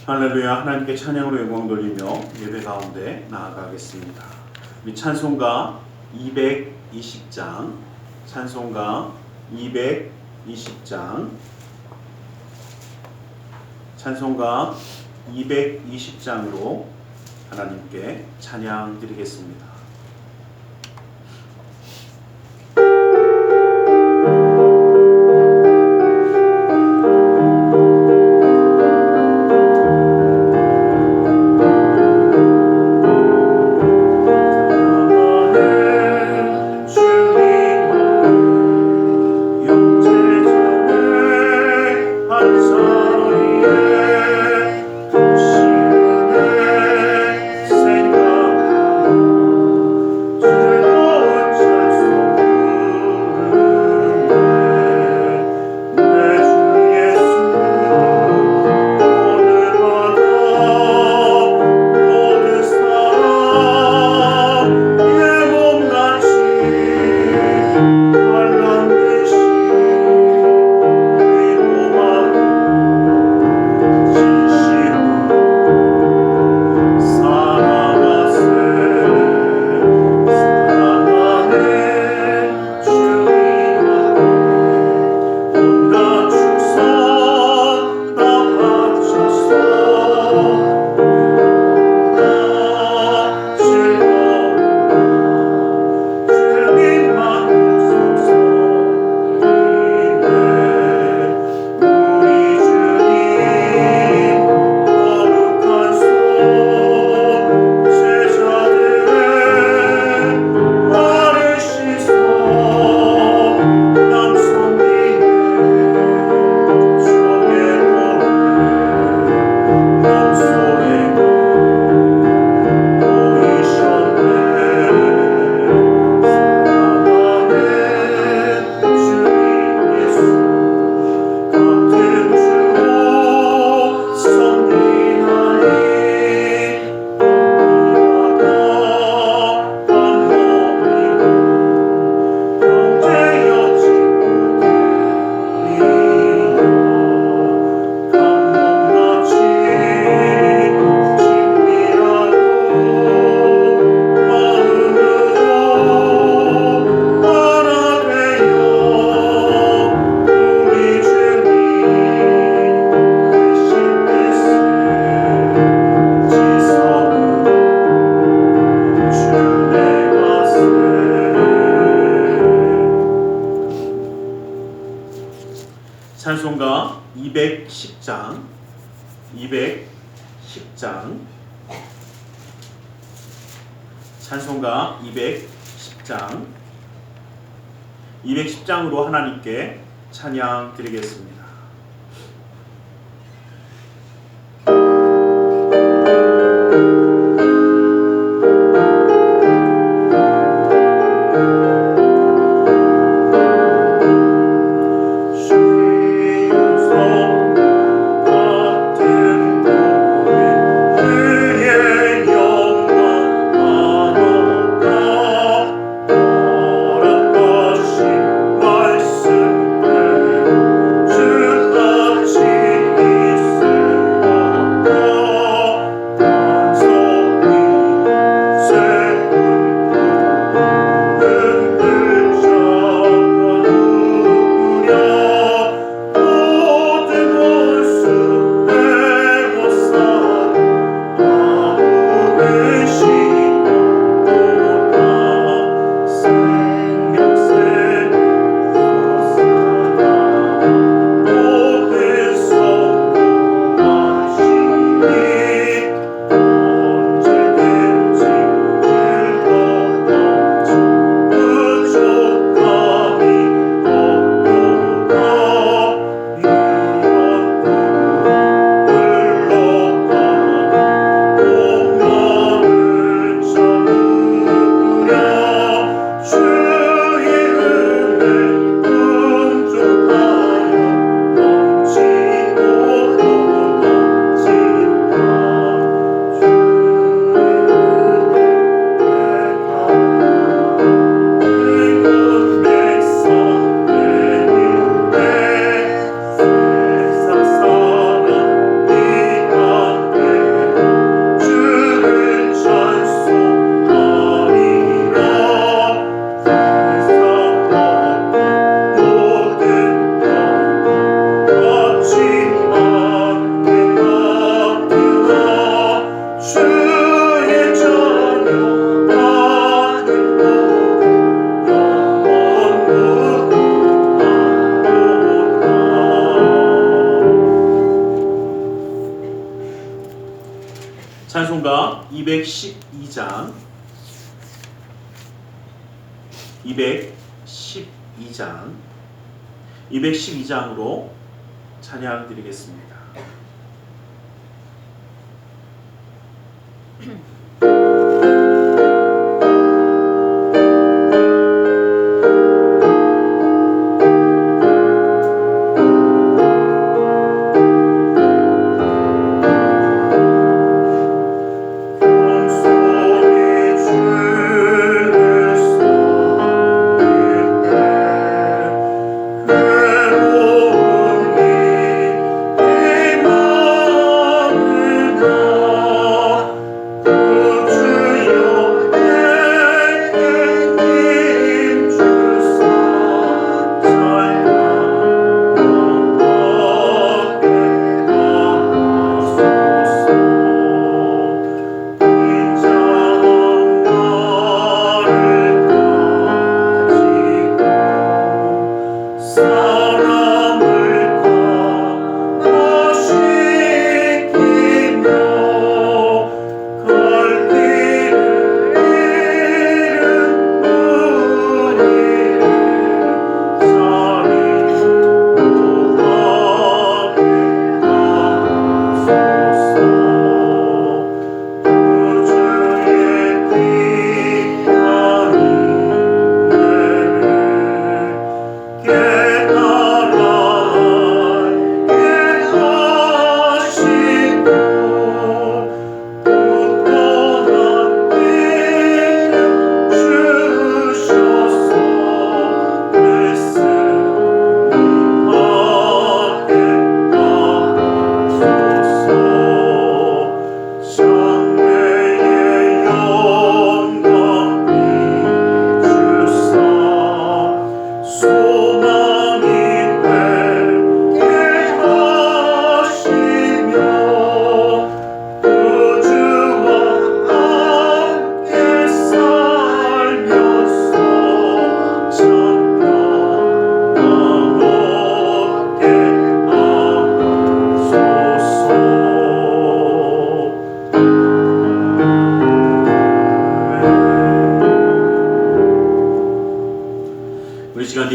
할렐루야. 하나님께 찬양으로 영광 돌리며 예배 가운데 나아가겠습니다. 우리 찬송가 220장, 찬송가 220장, 찬송가 220장으로 하나님께 찬양 드리겠습니다. 찬송가 210장, 210장, 찬송가 210장, 210장으로 하나님께 찬양 드리겠습니다. 주 찬송가 212장 212장으로 찬양 드리겠습니다.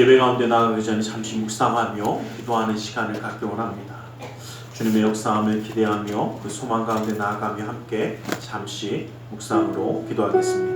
예배 가운데 나가기 전에 잠시 묵상하며 기도하는 시간을 갖기 원합니다. 주님의 역사함을 기대하며 그 소망 가운데 나아가며 함께 잠시 묵상으로 기도하겠습니다.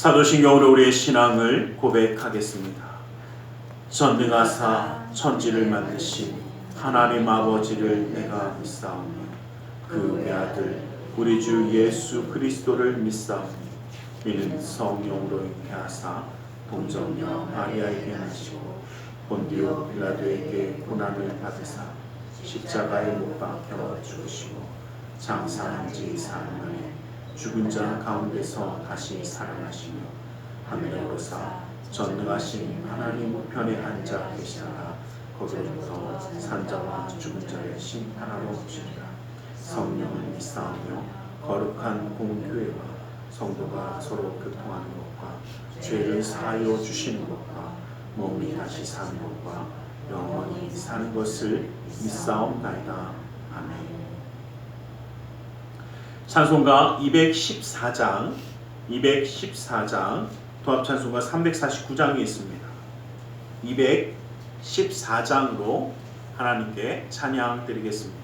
사도신경으로 우리의 신앙을 고백하겠습니다. 전능하사 천지를 만드신 하나님 아버지를 내가 믿사오니 그 외아들 우리 주 예수 그리스도를 믿사오니 이는 성령으로 잉태하사 동정녀 마리아에게 나시고 본디오 빌라도에게 고난을 받으사 십자가에 못 박혀 죽으시고 장사한 지 사흘 만에 죽은 자 가운데서 다시 살아나시며 하늘에 오르사 전능하신 하나님 우편에 앉아 계시다가 거기로부터 산자와 죽은 자를 심판하러 오시리라. 성령을 믿사오며 거룩한 공교회와 성도가 서로 교통하는 것과 죄를 사하여 주시는 것과 몸이 다시 사는 것과 영원히 사는 것을 믿사옵나이다. 아멘. 찬송가 214장 도합찬송가 349장이 있습니다. 214장으로 하나님께 찬양 드리겠습니다.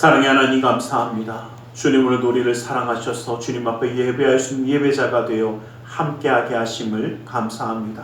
사랑의 하나님 감사합니다. 주님으로 우리를 사랑하셔서 주님 앞에 예배할 수 있는 예배자가 되어 함께하게 하심을 감사합니다.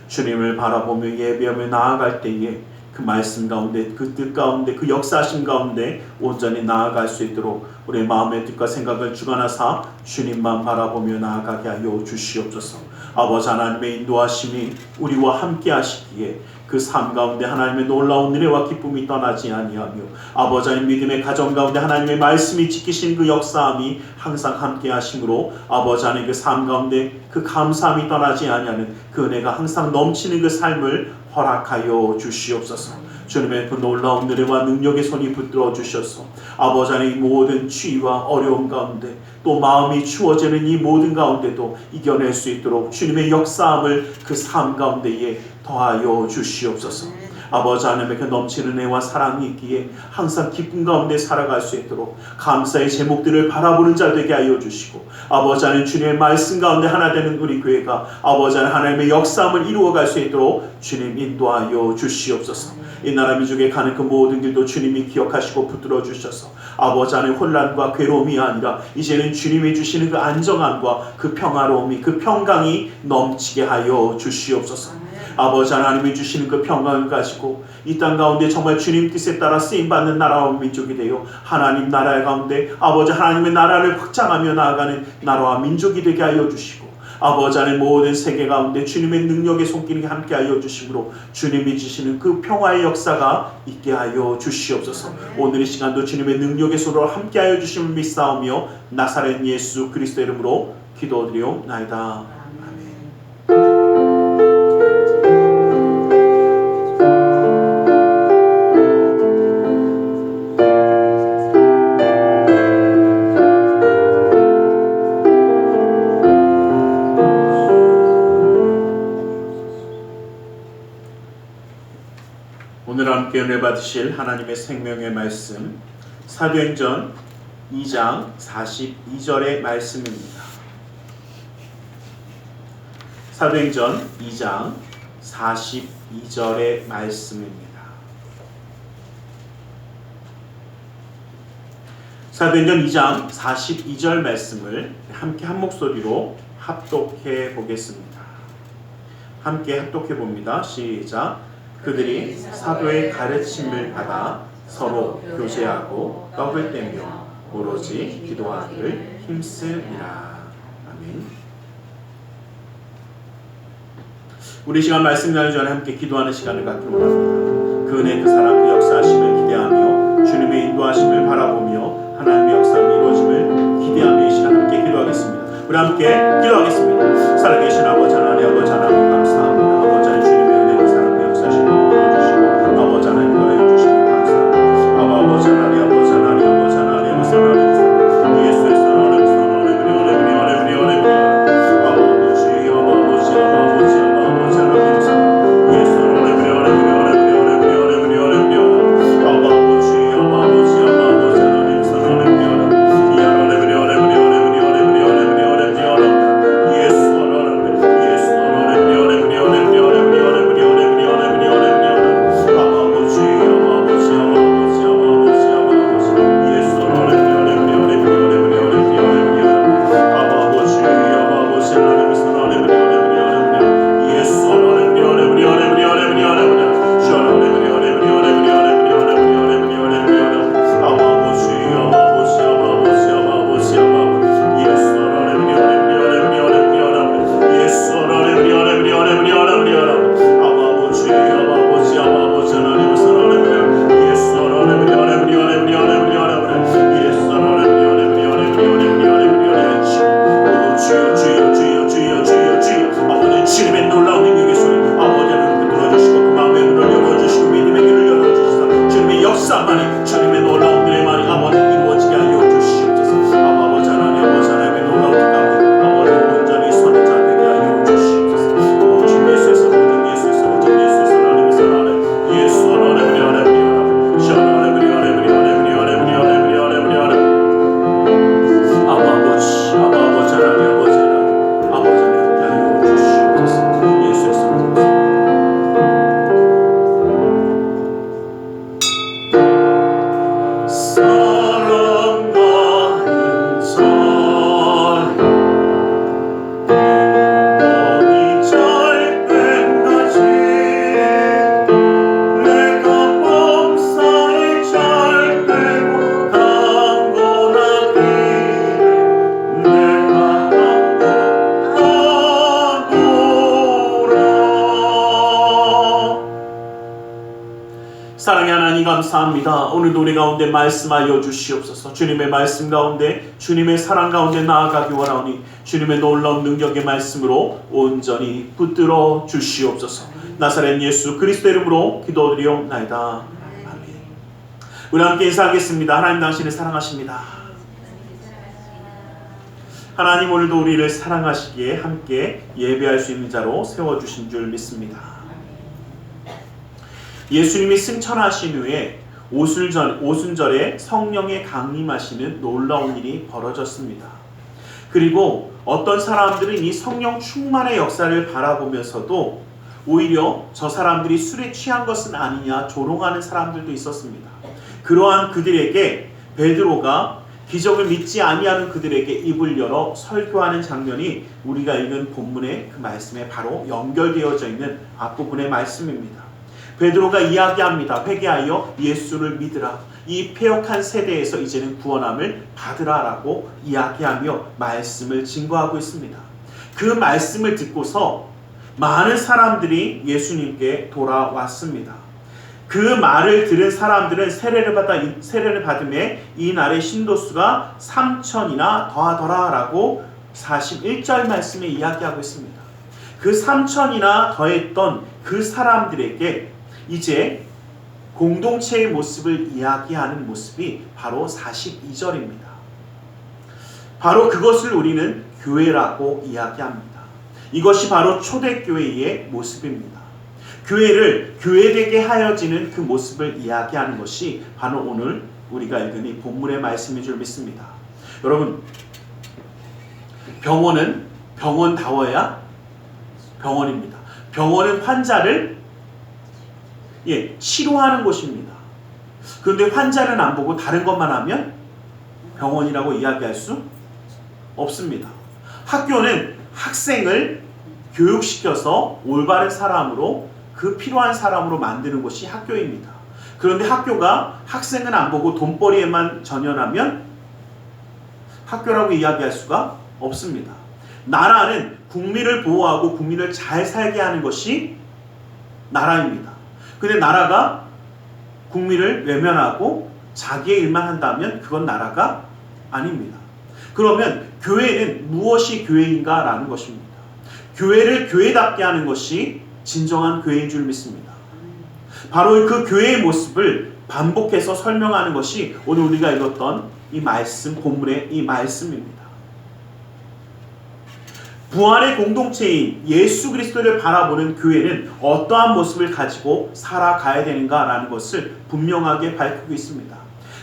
주님을 바라보며 예배하며 나아갈 때에 그 그 말씀 가운데, 그 뜻 가운데, 그 역사하심 가운데 온전히 나아갈 수 있도록 우리의 마음의 뜻과 생각을 주관하사 주님만 바라보며 나아가게 하여 주시옵소서. 아버지 하나님의 인도하심이 우리와 함께 하시기에 그 삶 가운데 하나님의 놀라운 은혜와 기쁨이 떠나지 아니하며 아버지 하나님 믿음의 가정 가운데 하나님의 말씀이 지키신 그 역사함이 항상 함께 하심으로 아버지 하나님 그 삶 가운데 그 감사함이 떠나지 아니하는 그 은혜가 항상 넘치는 그 삶을 허락하여 주시옵소서. 주님의 그 놀라운 은혜와 능력의 손이 붙들어 주셔서 아버지 하나님 모든 추위와 어려움 가운데 또 마음이 추워지는 이 모든 가운데도 이겨낼 수 있도록 주님의 역사함을 그 삶 가운데에 더하여 주시옵소서. 아버지 하나님의 그 넘치는 은혜와 사랑이 있기에 항상 기쁨 가운데 살아갈 수 있도록 감사의 제목들을 바라보는 자 되게 하여 주시고 아버지 하나님 주님의 말씀 가운데 하나 되는 우리 교회가 아버지 하나님의 역사함을 이루어갈 수 있도록 주님 인도하여 주시옵소서. 이 나라 민족에 가는 그 모든 길도 주님이 기억하시고 붙들어 주셔서 아버지 하나님 혼란과 괴로움이 아니라 이제는 주님이 주시는 그 안정함과 그 평화로움이 그 평강이 넘치게 하여 주시옵소서. 아버지 하나님이 주시는 그 평강을 가지고 이 땅 가운데 정말 주님 뜻에 따라 쓰임받는 나라와 민족이 되어 하나님 나라 가운데 아버지 하나님의 나라를 확장하며 나아가는 나라와 민족이 되게 하여 주시고 아버지 하나님 모든 세계 가운데 주님의 능력의 손길이 함께 하여 주심으로 주님이 주시는 그 평화의 역사가 있게 하여 주시옵소서. 오늘 이 시간도 주님의 능력의 손으로 함께 하여 주심을 믿사오며 나사렛 예수 그리스도 이름으로 기도드리옵나이다. 오늘 함께 은혜 받으실 하나님의 생명의 말씀 사도행전 2장 42절의 말씀입니다. 사도행전 2장 42절의 말씀입니다. 사도행전 2장 42절 말씀을 함께 한 목소리로 합독해 보겠습니다. 함께 합독해 봅니다. 시작. 그들이 사도의 가르침을 받아 서로 교제하고 떡을 떼며 오로지 기도하기를 힘쓰니라. 아멘. 우리 시간 말씀 나누기 전에 함께 기도하는 시간을 갖기로 합니다. 그 은혜, 그 사랑, 그 역사하심을 기대하며 주님의 인도하심을 바라보며 하나님의 역사를 이루어짐을 기대하며 이 시간 함께 기도하겠습니다. 우리 함께 기도하겠습니다. 살아계신 아버지 하나님, 아버지 하나님 감사합니다. 아버지 하나님 주님의 은혜와 사랑과 역사하심을 보여주시고 아버지 하나님 더해주시니 감사합니다. 아버지 하나님, 아버지 하나님, 아버지 하나님, 아버지 하나님 예수의 사랑을 하나님 감사합니다. 오늘도 우리 가운데 말씀하여 주시옵소서. 주님의 말씀 가운데 주님의 사랑 가운데 나아가기 원하오니 주님의 놀라운 능력의 말씀으로 온전히 붙들어 주시옵소서. 나사렛 예수 그리스도의 이름으로 기도드리옵나이다. 아멘. 우리 함께 인사하겠습니다. 하나님 당신을 사랑하십니다. 하나님 오늘도 우리를 사랑하시기에 함께 예배할 수 있는 자로 세워주신 줄 믿습니다. 예수님이 승천하신 후에 오순절에 성령의 강림하시는 놀라운 일이 벌어졌습니다. 그리고 어떤 사람들은 이 성령 충만의 역사를 바라보면서도 오히려 저 사람들이 술에 취한 것은 아니냐 조롱하는 사람들도 있었습니다. 그러한 그들에게 베드로가 기적을 믿지 아니하는 그들에게 입을 열어 설교하는 장면이 우리가 읽은 본문의 그 말씀에 바로 연결되어져 있는 앞부분의 말씀입니다. 베드로가 이야기합니다. 회개하여 예수를 믿으라. 이 패역한 세대에서 이제는 구원함을 받으라라고 이야기하며 말씀을 증거하고 있습니다. 그 말씀을 듣고서 많은 사람들이 예수님께 돌아왔습니다. 그 말을 들은 사람들은 세례를 받음에 이 날의 신도수가 3,000이나 더하더라라고 41절 말씀에 이야기하고 있습니다. 그 3,000이나 더했던 그 사람들에게 이제 공동체의 모습을 이야기하는 모습이 바로 42절입니다. 바로 그것을 우리는 교회라고 이야기합니다. 이것이 바로 초대교회의 모습입니다. 교회를 교회되게 하여지는 그 모습을 이야기하는 것이 바로 오늘 우리가 읽은 이 본문의 말씀인 줄 믿습니다. 여러분, 병원은 병원다워야 병원입니다. 병원은 환자를 치료하는 곳입니다. 그런데 환자는 안 보고 다른 것만 하면 병원이라고 이야기할 수 없습니다. 학교는 학생을 교육시켜서 올바른 사람으로 그 필요한 사람으로 만드는 곳이 학교입니다. 그런데 학교가 학생은 안 보고 돈벌이에만 전념하면 학교라고 이야기할 수가 없습니다. 나라는 국민을 보호하고 국민을 잘 살게 하는 것이 나라입니다. 근데 나라가 국민을 외면하고 자기의 일만 한다면 그건 나라가 아닙니다. 그러면 교회는 무엇이 교회인가 라는 것입니다. 교회를 교회답게 하는 것이 진정한 교회인 줄 믿습니다. 바로 그 교회의 모습을 반복해서 설명하는 것이 오늘 우리가 읽었던 이 말씀, 본문의 이 말씀입니다. 부활의 공동체인 예수 그리스도를 바라보는 교회는 어떠한 모습을 가지고 살아가야 되는가라는 것을 분명하게 밝히고 있습니다.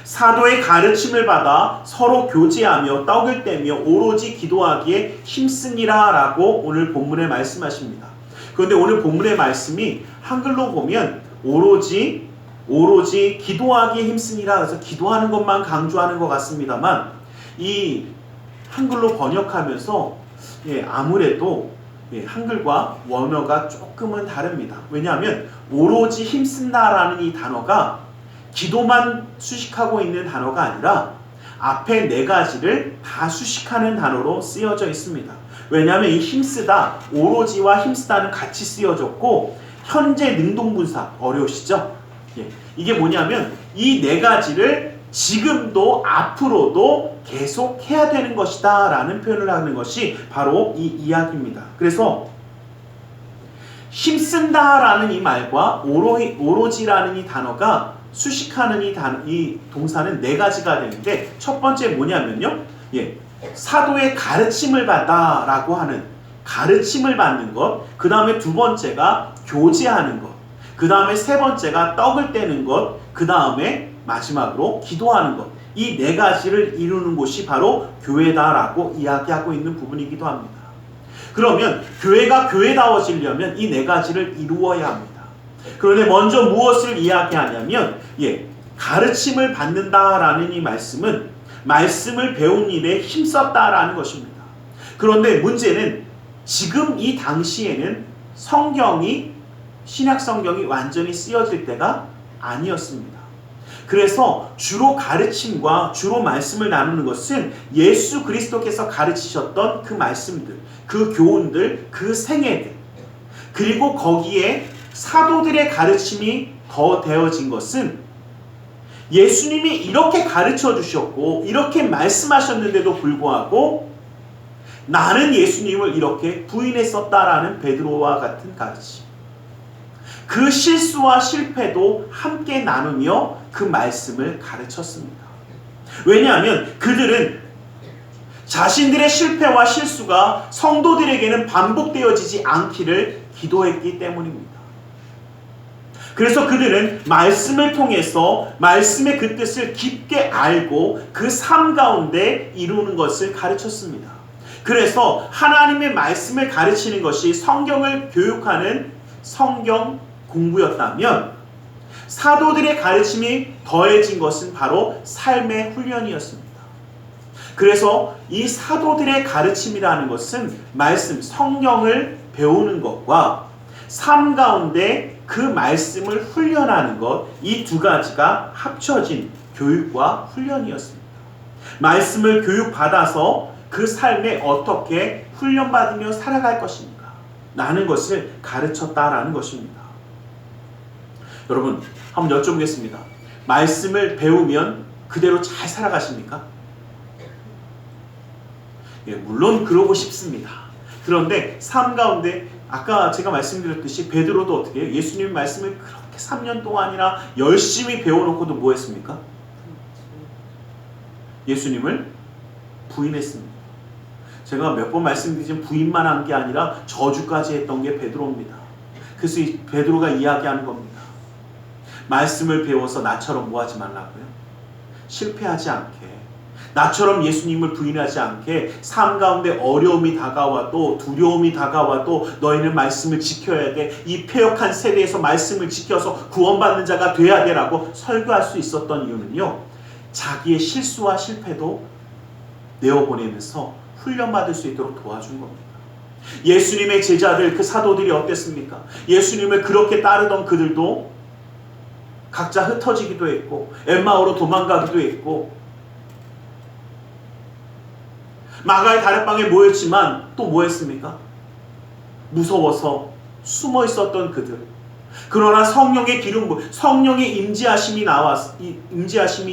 사도의 가르침을 받아 서로 교제하며 떡을 떼며 오로지 기도하기에 힘쓰니라 라고 오늘 본문에 말씀하십니다. 그런데 오늘 본문의 말씀이 한글로 보면 오로지 기도하기에 힘쓰니라, 그래서 기도하는 것만 강조하는 것 같습니다만 이 한글로 번역하면서 아무래도 한글과 원어가 조금은 다릅니다. 왜냐하면 오로지 힘쓴다라는 이 단어가 기도만 수식하고 있는 단어가 아니라 앞에 네 가지를 다 수식하는 단어로 쓰여져 있습니다. 왜냐하면 이 힘쓰다, 오로지와 힘쓰다는 같이 쓰여졌고 현재 능동분사, 어려우시죠? 이게 뭐냐면 이 네 가지를 지금도 앞으로도 계속 해야 되는 것이다 라는 표현을 하는 것이 바로 이 이야기입니다. 그래서 힘쓴다 라는 이 말과 오로지라는 이 단어가 수식하는 이 동사는 네 가지가 되는데, 첫 번째 뭐냐면요, 사도의 가르침을 받아 라고 하는 가르침을 받는 것, 그 다음에 두 번째가 교제하는 것, 그 다음에 세 번째가 떡을 떼는 것, 그 다음에 마지막으로 기도하는 것, 이 네 가지를 이루는 곳이 바로 교회다라고 이야기하고 있는 부분이기도 합니다. 그러면 교회가 교회다워지려면 이 네 가지를 이루어야 합니다. 그런데 먼저 무엇을 이야기하냐면 가르침을 받는다라는 이 말씀은 말씀을 배운 일에 힘썼다라는 것입니다. 그런데 문제는 지금 이 당시에는 신약 성경이 완전히 쓰여질 때가 아니었습니다. 그래서 주로 가르침과 주로 말씀을 나누는 것은 예수 그리스도께서 가르치셨던 그 말씀들, 그 교훈들, 그 생애들, 그리고 거기에 사도들의 가르침이 더 되어진 것은 예수님이 이렇게 가르쳐 주셨고 이렇게 말씀하셨는데도 불구하고 나는 예수님을 이렇게 부인했었다라는 베드로와 같은 가르침. 그 실수와 실패도 함께 나누며 그 말씀을 가르쳤습니다. 왜냐하면 그들은 자신들의 실패와 실수가 성도들에게는 반복되어지지 않기를 기도했기 때문입니다. 그래서 그들은 말씀을 통해서 말씀의 그 뜻을 깊게 알고 그 삶 가운데 이루는 것을 가르쳤습니다. 그래서 하나님의 말씀을 가르치는 것이 성경을 교육하는 성경 공부였다면 사도들의 가르침이 더해진 것은 바로 삶의 훈련이었습니다. 그래서 이 사도들의 가르침이라는 것은 말씀, 성경을 배우는 것과 삶 가운데 그 말씀을 훈련하는 것, 이 두 가지가 합쳐진 교육과 훈련이었습니다. 말씀을 교육받아서 그 삶에 어떻게 훈련받으며 살아갈 것인가 라는 것을 가르쳤다라는 것입니다. 여러분, 한번 여쭤보겠습니다. 말씀을 배우면 그대로 잘 살아가십니까? 예, 물론 그러고 싶습니다. 그런데 삶 가운데 아까 제가 말씀드렸듯이 베드로도 어떻게 해요? 예수님 말씀을 그렇게 3년 동안이나 열심히 배워놓고도 뭐 했습니까? 예수님을 부인했습니다. 제가 몇 번 말씀드리지만 부인만 한 게 아니라 저주까지 했던 게 베드로입니다. 그래서 이 베드로가 이야기하는 겁니다. 말씀을 배워서 나처럼 뭐 하지 말라고요? 실패하지 않게, 나처럼 예수님을 부인하지 않게 삶 가운데 어려움이 다가와도 두려움이 다가와도 너희는 말씀을 지켜야 돼. 이 패역한 세대에서 말씀을 지켜서 구원받는 자가 돼야 돼 라고 설교할 수 있었던 이유는요, 자기의 실수와 실패도 내어보내면서 훈련받을 수 있도록 도와준 겁니다. 예수님의 제자들, 그 사도들이 어땠습니까? 예수님을 그렇게 따르던 그들도 각자 흩어지기도 했고 엠마오로 도망가기도 했고 마가의 다락방에 모였지만 또 뭐 했습니까? 무서워서 숨어 있었던 그들. 그러나 성령의 기름, 성령의 임재하심이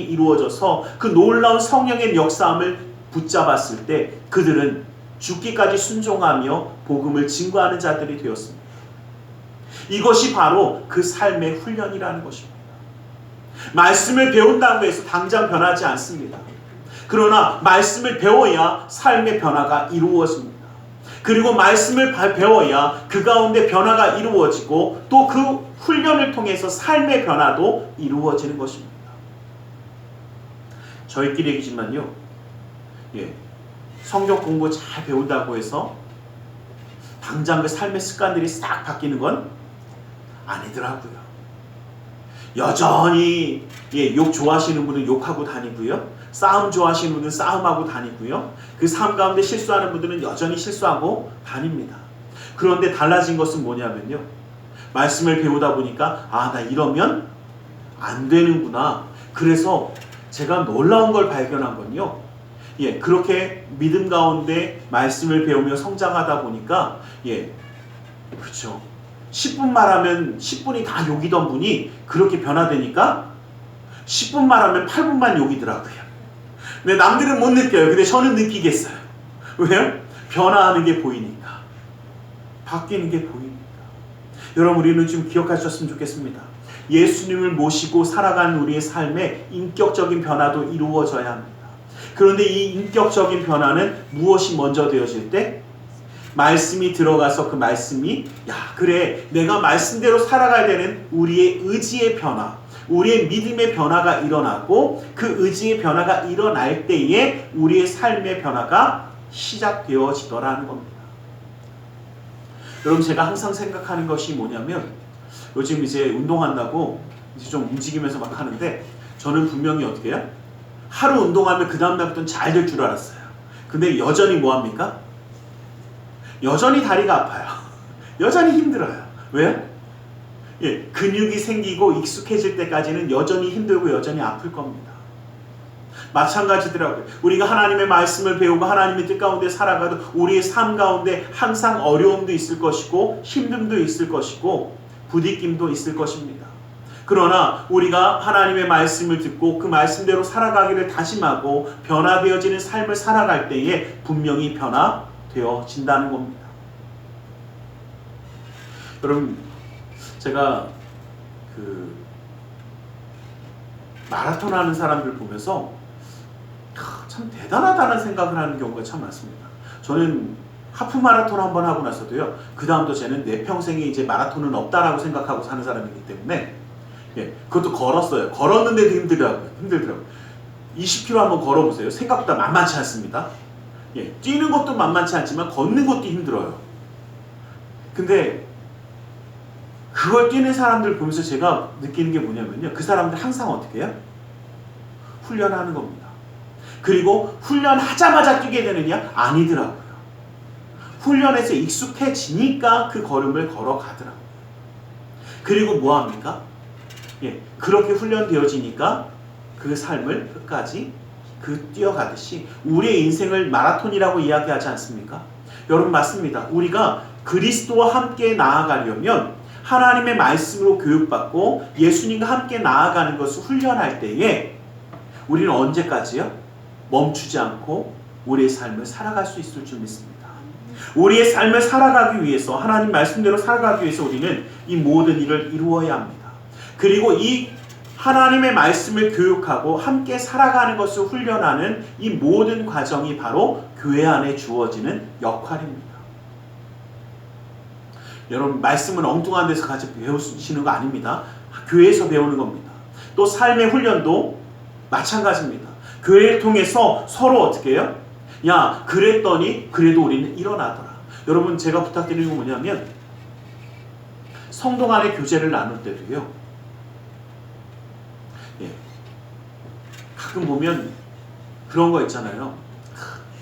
이루어져서 그 놀라운 성령의 역사함을 붙잡았을 때 그들은 죽기까지 순종하며 복음을 증거하는 자들이 되었습니다. 이것이 바로 그 삶의 훈련이라는 것입니다. 말씀을 배운다고 해서 당장 변하지 않습니다. 그러나 말씀을 배워야 삶의 변화가 이루어집니다. 그리고 말씀을 배워야 그 가운데 변화가 이루어지고 또 그 훈련을 통해서 삶의 변화도 이루어지는 것입니다. 저희끼리 얘기지만요, 성경 공부 잘 배운다고 해서 당장 그 삶의 습관들이 싹 바뀌는 건 아니더라고요. 여전히 욕 좋아하시는 분은 욕하고 다니고요, 싸움 좋아하시는 분은 싸움하고 다니고요, 그 삶 가운데 실수하는 분들은 여전히 실수하고 다닙니다. 그런데 달라진 것은 뭐냐면요, 말씀을 배우다 보니까 나 이러면 안 되는구나. 그래서 제가 놀라운 걸 발견한 건요, 그렇게 믿음 가운데 말씀을 배우며 성장하다 보니까 그렇죠, 10분 말하면 10분이 다 욕이던 분이 그렇게 변화되니까 10분 말하면 8분만 욕이더라고요. 근데 남들은 못 느껴요. 근데 저는 느끼겠어요. 왜요? 변화하는 게 보이니까, 바뀌는 게 보이니까. 여러분, 우리는 좀 기억하셨으면 좋겠습니다. 예수님을 모시고 살아가는 우리의 삶에 인격적인 변화도 이루어져야 합니다. 그런데 이 인격적인 변화는 무엇이 먼저 되어질 때? 말씀이 들어가서 그 말씀이 그래, 내가 말씀대로 살아가야 되는 우리의 의지의 변화, 우리의 믿음의 변화가 일어나고 그 의지의 변화가 일어날 때에 우리의 삶의 변화가 시작되어지더라는 겁니다. 여러분, 제가 항상 생각하는 것이 뭐냐면, 요즘 이제 운동한다고 이제 좀 움직이면서 막 하는데, 저는 분명히 어떻게 해요? 하루 운동하면 그 다음날부터는 잘 될 줄 알았어요. 근데 여전히 뭐합니까? 여전히 다리가 아파요. 여전히 힘들어요. 왜요? 근육이 생기고 익숙해질 때까지는 여전히 힘들고 여전히 아플 겁니다. 마찬가지더라고요. 우리가 하나님의 말씀을 배우고 하나님의 뜻 가운데 살아가도 우리의 삶 가운데 항상 어려움도 있을 것이고 힘듦도 있을 것이고 부딪힘도 있을 것입니다. 그러나 우리가 하나님의 말씀을 듣고 그 말씀대로 살아가기를 다짐하고 변화되어지는 삶을 살아갈 때에 분명히 변화되어진다는 겁니다. 여러분, 제가 마라톤 하는 사람들 보면서 참 대단하다는 생각을 하는 경우가 참 많습니다. 저는 하프 마라톤 한번 하고 나서도요, 그 다음도 쟤는 내 평생에 이제 마라톤은 없다라고 생각하고 사는 사람이기 때문에, 그것도 걸었어요. 걸었는데도 힘들더라고요. 20km 한번 걸어보세요. 생각보다 만만치 않습니다. 뛰는 것도 만만치 않지만 걷는 것도 힘들어요. 근데 그걸 뛰는 사람들 보면서 제가 느끼는 게 뭐냐면요, 그 사람들 항상 어떻게 해요? 훈련하는 겁니다. 그리고 훈련하자마자 뛰게 되느냐? 아니더라고요. 훈련에서 익숙해지니까 그 걸음을 걸어가더라고요. 그리고 뭐합니까? 그렇게 훈련되어지니까 그 삶을 끝까지 뛰어가듯이 우리의 인생을 마라톤이라고 이야기하지 않습니까? 여러분, 맞습니다. 우리가 그리스도와 함께 나아가려면 하나님의 말씀으로 교육받고 예수님과 함께 나아가는 것을 훈련할 때에 우리는 언제까지요? 멈추지 않고 우리의 삶을 살아갈 수 있을 줄 믿습니다. 우리의 삶을 살아가기 위해서, 하나님 말씀대로 살아가기 위해서 우리는 이 모든 일을 이루어야 합니다. 그리고 이 하나님의 말씀을 교육하고 함께 살아가는 것을 훈련하는 이 모든 과정이 바로 교회 안에 주어지는 역할입니다. 여러분, 말씀은 엉뚱한 데서 같이 배우시는 거 아닙니다. 교회에서 배우는 겁니다. 또 삶의 훈련도 마찬가지입니다. 교회를 통해서 서로 어떻게 해요? 야, 그랬더니 그래도 우리는 일어나더라. 여러분, 제가 부탁드리는 건 뭐냐면, 성도 간의 교제를 나눌 때도요, 가끔 보면 그런 거 있잖아요.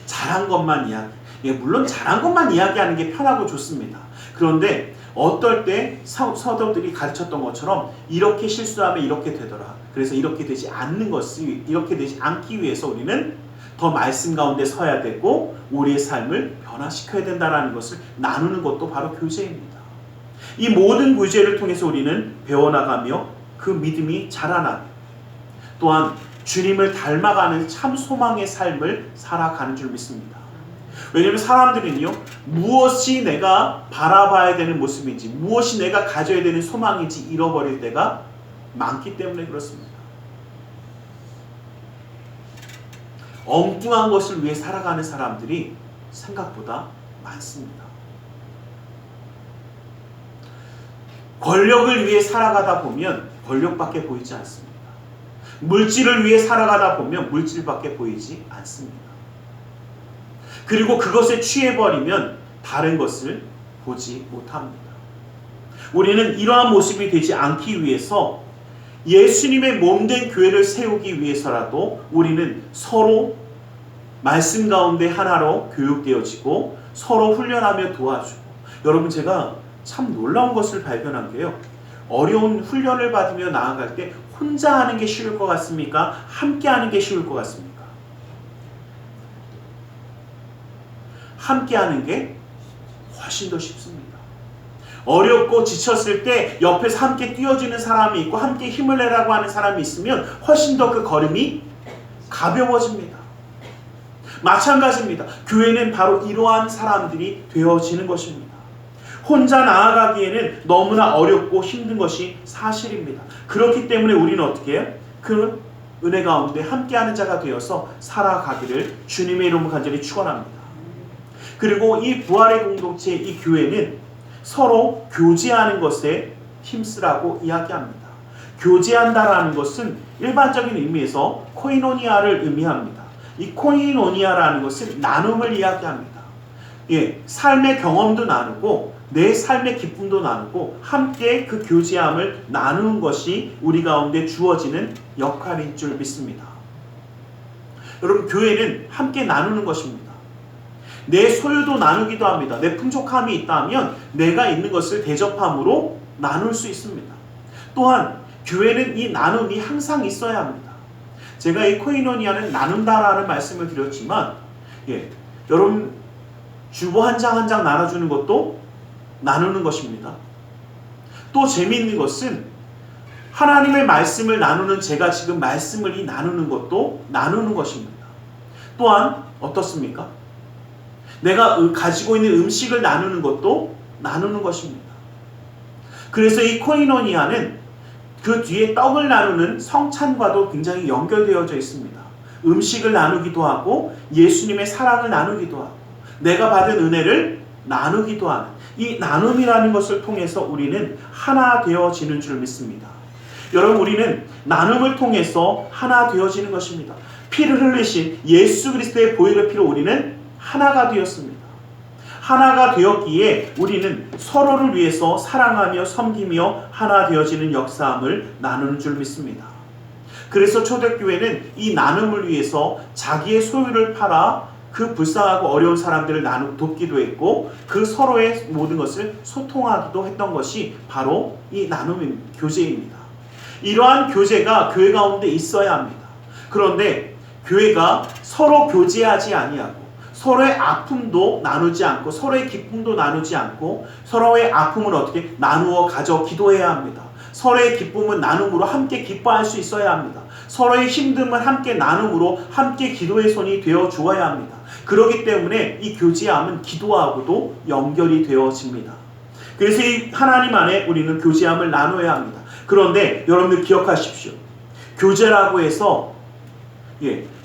잘한 것만 물론 잘한 것만 이야기하는 게 편하고 좋습니다. 그런데 어떨 때 서도들이 가르쳤던 것처럼 이렇게 실수하면 이렇게 되더라. 그래서 이렇게 되지 않기 위해서 우리는 더 말씀 가운데 서야 되고 우리의 삶을 변화시켜야 된다는 것을 나누는 것도 바로 교제입니다. 이 모든 교제를 통해서 우리는 배워나가며 그 믿음이 자라나고, 또한 주님을 닮아가는 참 소망의 삶을 살아가는 줄 믿습니다. 왜냐하면 사람들은요, 무엇이 내가 바라봐야 되는 모습인지, 무엇이 내가 가져야 되는 소망인지 잃어버릴 때가 많기 때문에 그렇습니다. 엉뚱한 것을 위해 살아가는 사람들이 생각보다 많습니다. 권력을 위해 살아가다 보면 권력밖에 보이지 않습니다. 물질을 위해 살아가다 보면 물질밖에 보이지 않습니다. 그리고 그것에 취해버리면 다른 것을 보지 못합니다. 우리는 이러한 모습이 되지 않기 위해서 예수님의 몸된 교회를 세우기 위해서라도 우리는 서로 말씀 가운데 하나로 교육되어지고 서로 훈련하며 도와주고, 여러분, 제가 참 놀라운 것을 발견한 게요, 어려운 훈련을 받으며 나아갈 때 혼자 하는 게 쉬울 것 같습니까? 함께 하는 게 쉬울 것 같습니까? 함께 하는 게 훨씬 더 쉽습니다. 어렵고 지쳤을 때 옆에서 함께 뛰어주는 사람이 있고 함께 힘을 내라고 하는 사람이 있으면 훨씬 더 그 걸음이 가벼워집니다. 마찬가지입니다. 교회는 바로 이러한 사람들이 되어지는 것입니다. 혼자 나아가기에는 너무나 어렵고 힘든 것이 사실입니다. 그렇기 때문에 우리는 어떻게 해요? 그 은혜 가운데 함께하는 자가 되어서 살아가기를 주님의 이름으로 간절히 축원합니다. 그리고 이 부활의 공동체, 이 교회는 서로 교제하는 것에 힘쓰라고 이야기합니다. 교제한다라는 것은 일반적인 의미에서 코이노니아를 의미합니다. 이 코이노니아라는 것은 나눔을 이야기합니다. 삶의 경험도 나누고 내 삶의 기쁨도 나누고 함께 그 교제함을 나누는 것이 우리 가운데 주어지는 역할인 줄 믿습니다. 여러분, 교회는 함께 나누는 것입니다. 내 소유도 나누기도 합니다. 내 풍족함이 있다면 내가 있는 것을 대접함으로 나눌 수 있습니다. 또한 교회는 이 나눔이 항상 있어야 합니다. 제가 이 코이노니아는 나눈다라는 말씀을 드렸지만, 여러분, 주보 한 장 한 장 나눠주는 것도 나누는 것입니다. 또 재미있는 것은 하나님의 말씀을 나누는 제가 지금 말씀을 나누는 것도 나누는 것입니다. 또한 어떻습니까? 내가 가지고 있는 음식을 나누는 것도 나누는 것입니다. 그래서 이 코이노니아는 그 뒤에 떡을 나누는 성찬과도 굉장히 연결되어져 있습니다. 음식을 나누기도 하고 예수님의 사랑을 나누기도 하고 내가 받은 은혜를 나누기도 하는 이 나눔이라는 것을 통해서 우리는 하나 되어지는 줄 믿습니다. 여러분, 우리는 나눔을 통해서 하나 되어지는 것입니다. 피를 흘리신 예수 그리스도의 보혈의 피로 우리는 하나가 되었습니다. 하나가 되었기에 우리는 서로를 위해서 사랑하며 섬기며 하나 되어지는 역사함을 나누는 줄 믿습니다. 그래서 초대교회는 이 나눔을 위해서 자기의 소유를 팔아 그 불쌍하고 어려운 사람들을 돕기도 했고 그 서로의 모든 것을 소통하기도 했던 것이 바로 이 나눔 교제입니다. 이러한 교제가 교회 가운데 있어야 합니다. 그런데 교회가 서로 교제하지 아니하고 서로의 아픔도 나누지 않고 서로의 기쁨도 나누지 않고 서로의 아픔은 어떻게 나누어 가져 기도해야 합니다. 서로의 기쁨은 나눔으로 함께 기뻐할 수 있어야 합니다. 서로의 힘듦은 함께 나눔으로 함께 기도의 손이 되어 주어야 합니다. 그렇기 때문에 이 교제함은 기도하고도 연결이 되어집니다. 그래서 이 하나님 안에 우리는 교제함을 나눠야 합니다. 그런데 여러분들 기억하십시오. 교제라고 해서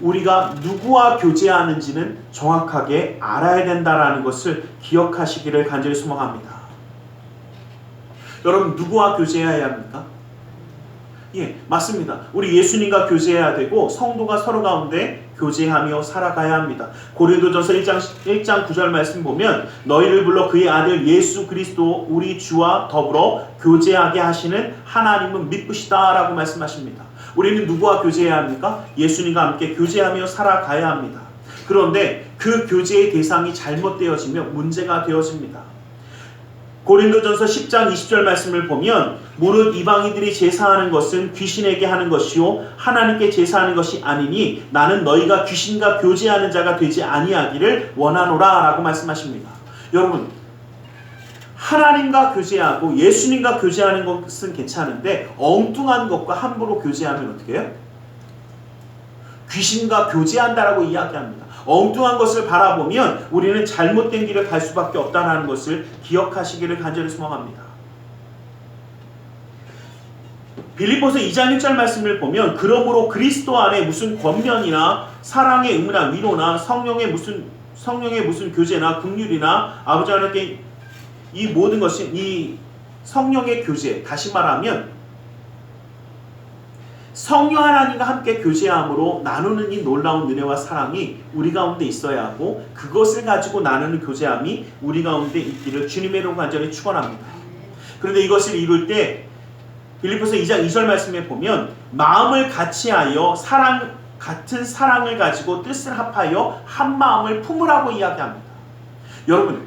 우리가 누구와 교제하는지는 정확하게 알아야 된다라는 것을 기억하시기를 간절히 소망합니다. 여러분, 누구와 교제해야 합니까? 맞습니다. 우리 예수님과 교제해야 되고 성도가 서로 가운데 교제하며 살아가야 합니다. 고린도전서 1장 9절 말씀 보면 너희를 불러 그의 아들 예수 그리스도 우리 주와 더불어 교제하게 하시는 하나님은 미쁘시다 라고 말씀하십니다. 우리는 누구와 교제해야 합니까? 예수님과 함께 교제하며 살아가야 합니다. 그런데 그 교제의 대상이 잘못되어지면 문제가 되어집니다. 고린도전서 10장 20절 말씀을 보면 무릇 이방인들이 제사하는 것은 귀신에게 하는 것이요 하나님께 제사하는 것이 아니니 나는 너희가 귀신과 교제하는 자가 되지 아니하기를 원하노라 라고 말씀하십니다. 여러분, 하나님과 교제하고 예수님과 교제하는 것은 괜찮은데 엉뚱한 것과 함부로 교제하면 어떻게 해요? 귀신과 교제한다라고 이야기합니다. 엉뚱한 것을 바라보면 우리는 잘못된 길을 갈 수밖에 없다는 것을 기억하시기를 간절히 소망합니다. 빌립보서 2장 1절 말씀을 보면 그러므로 그리스도 안에 무슨 권면이나 사랑의 의무나 위로나 성령의 무슨 교제나 긍휼이나 아버지 하나님께 이 모든 것이 이 성령의 교제, 다시 말하면 성령 하나님과 함께 교제함으로 나누는 이 놀라운 은혜와 사랑이 우리 가운데 있어야 하고 그것을 가지고 나누는 교제함이 우리 가운데 있기를 주님의 이름으로 간절히 축원합니다. 그런데 이것을 이룰 때 빌립보서 2장 2절 말씀에 보면 마음을 같이하여 같은 사랑을 가지고 뜻을 합하여 한 마음을 품으라고 이야기합니다. 여러분,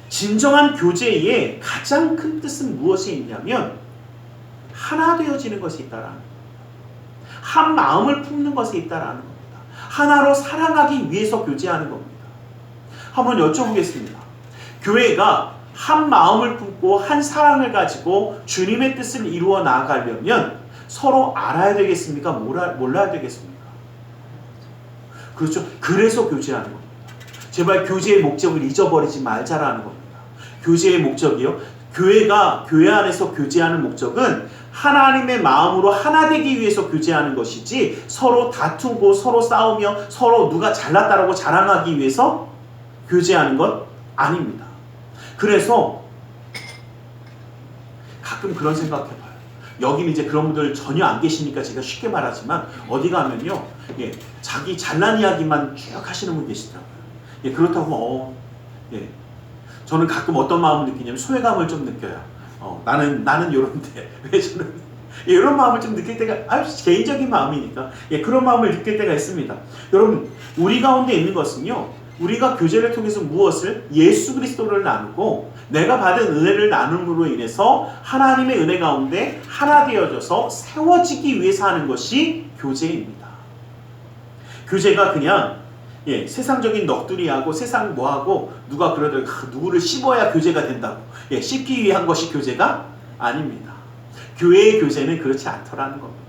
진정한 교제의 가장 큰 뜻은 무엇이 있냐면 하나 되어지는 것이 있다라는 겁니다. 한 마음을 품는 것이 있다라는 겁니다. 하나로 사랑하기 위해서 교제하는 겁니다. 한번 여쭤보겠습니다. 교회가 한 마음을 품고 한 사랑을 가지고 주님의 뜻을 이루어 나아가려면 서로 알아야 되겠습니까? 몰라야 되겠습니까? 그렇죠. 그래서 교제하는 겁니다. 제발 교제의 목적을 잊어버리지 말자라는 겁니다. 교제의 목적이요. 교회가 교회 안에서 교제하는 목적은 하나님의 마음으로 하나 되기 위해서 교제하는 것이지 서로 다투고 서로 싸우며 서로 누가 잘났다라고 자랑하기 위해서 교제하는 것 아닙니다. 그래서 가끔 그런 생각해봐요. 여기는 이제 그런 분들 전혀 안 계시니까 제가 쉽게 말하지만 어디 가면요, 자기 잘난 이야기만 쭉 하시는 분 계시더라고요. 그렇다고 저는 가끔 어떤 마음을 느끼냐면 소외감을 좀 느껴요. 나는 요런데 왜 저는 이런 마음을 좀 느낄 때가 아주 개인적인 마음이니까 그런 마음을 느낄 때가 있습니다. 여러분, 우리 가운데 있는 것은요, 우리가 교제를 통해서 무엇을 예수 그리스도를 나누고 내가 받은 은혜를 나눔으로 인해서 하나님의 은혜 가운데 하나 되어져서 세워지기 위해서 하는 것이 교제입니다. 교제가 그냥 세상적인 넋두리하고 세상 뭐하고 누가 그러더라도 누구를 씹어야 교제가 된다고 씹기 위한 것이 교제가 아닙니다. 교회의 교제는 그렇지 않더라는 겁니다.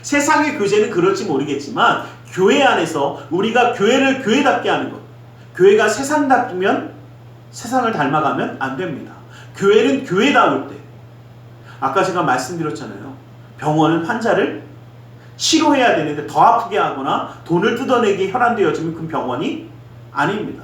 세상의 교제는 그럴지 모르겠지만 교회 안에서 우리가 교회를 교회답게 하는 것, 교회가 세상답면 세상을 닮아가면 안 됩니다. 교회는 교회다울 때, 아까 제가 말씀드렸잖아요. 병원은 환자를 치료해야 되는데 더 아프게 하거나 돈을 뜯어내게 혈안되어지면 그 병원이 아닙니다.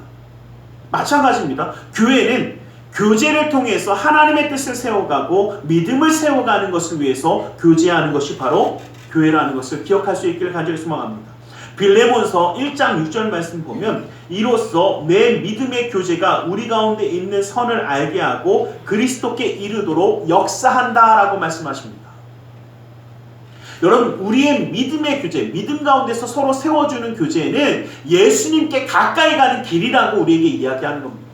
마찬가지입니다. 교회는 교제를 통해서 하나님의 뜻을 세워가고 믿음을 세워가는 것을 위해서 교제하는 것이 바로 교회라는 것을 기억할 수 있기를 간절히 소망합니다. 빌레몬서 1장 6절 말씀 보면 이로써 내 믿음의 교제가 우리 가운데 있는 선을 알게 하고 그리스도께 이르도록 역사한다라고 말씀하십니다. 여러분, 우리의 믿음의 교제, 믿음 가운데서 서로 세워주는 교제는 예수님께 가까이 가는 길이라고 우리에게 이야기하는 겁니다.